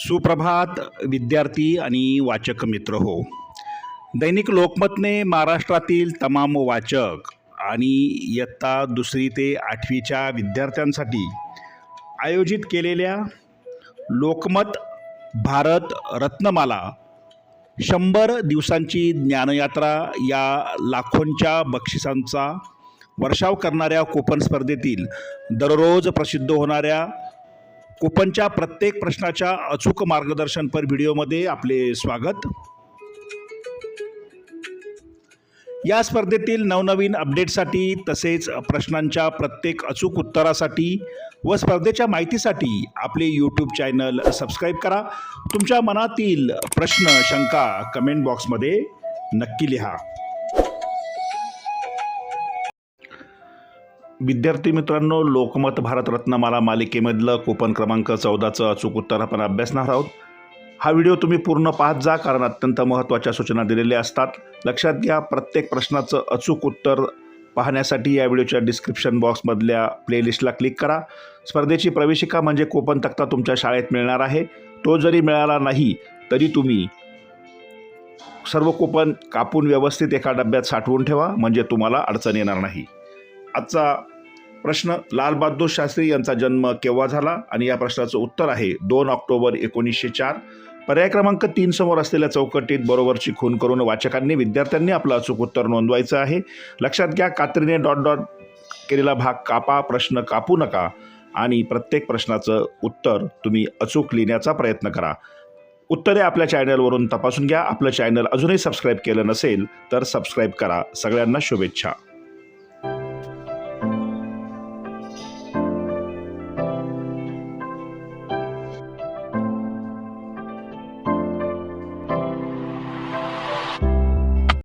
सुप्रभात विद्यार्थी आणि वाचक मित्र हो. दैनिक लोकमतने महाराष्ट्रातील तमाम वाचक आणि इयत्ता 2री ते 8वीच्या विद्यार्थ्यांसाठी आयोजित केलेल्या लोकमत भारत रत्नमाला 100 दिवसांची ज्ञानयात्रा या लाखोंच्या बक्षिसांचा वर्षाव करणाऱ्या कूपन स्पर्धेतील दररोज प्रसिद्ध होणाऱ्या कूपनच्या प्रत्येक प्रश्नाच्या अचूक मार्गदर्शनपर व्हिडिओमध्ये आपले स्वागत. या स्पर्धेतील नवनवीन अपडेटसाठी तसेच प्रश्नांच्या प्रत्येक अचूक उत्तरासाठी व स्पर्धेच्या माहितीसाठी आपले यूट्यूब चॅनल सबस्क्राईब करा. तुमच्या मनातील प्रश्न शंका कमेंट बॉक्समध्ये नक्की लिहा. विद्यार्थी मित्रांनो, लोकमत भारत रत्नमाला मालिकेमधलं कूपन क्रमांक 14चं अचूक उत्तर आपण अभ्यासणार आहोत. हा व्हिडिओ तुम्ही पूर्ण पाहत जा, कारण अत्यंत महत्त्वाच्या सूचना दिलेल्या असतात. लक्षात घ्या, प्रत्येक प्रश्नाचं अचूक उत्तर पाहण्यासाठी या व्हिडिओच्या डिस्क्रिप्शन बॉक्समधल्या प्लेलिस्टला क्लिक करा. स्पर्धेची प्रवेशिका म्हणजे कूपन तक्ता तुमच्या शाळेत मिळणार आहे. तो जरी मिळाला नाही तरी तुम्ही सर्व कूपन कापून व्यवस्थित एका डब्यात साठवून ठेवा, म्हणजे तुम्हाला अडचण येणार नाही. आजचा प्रश्न, लाल बहादूर शास्त्री यांचा जन्म केव्हा झाला? आणि या प्रश्नाचं उत्तर आहे 2 ऑक्टोबर 1904. पर्याय क्रमांक 3 समोर असलेल्या चौकटीत बरोबरची खूण करून वाचकांनी विद्यार्थ्यांनी आपलं अचूक उत्तर नोंदवायचं आहे. लक्षात घ्या, कात्रीने डॉट डॉट केलेला भाग कापा, प्रश्न कापू नका आणि प्रत्येक प्रश्नाचं उत्तर तुम्ही अचूक लिहिण्याचा प्रयत्न करा. उत्तरे आपल्या चॅनलवरून तपासून घ्या. आपलं चॅनल अजूनही सबस्क्राईब केलं नसेल तर सबस्क्राईब करा. सगळ्यांना शुभेच्छा.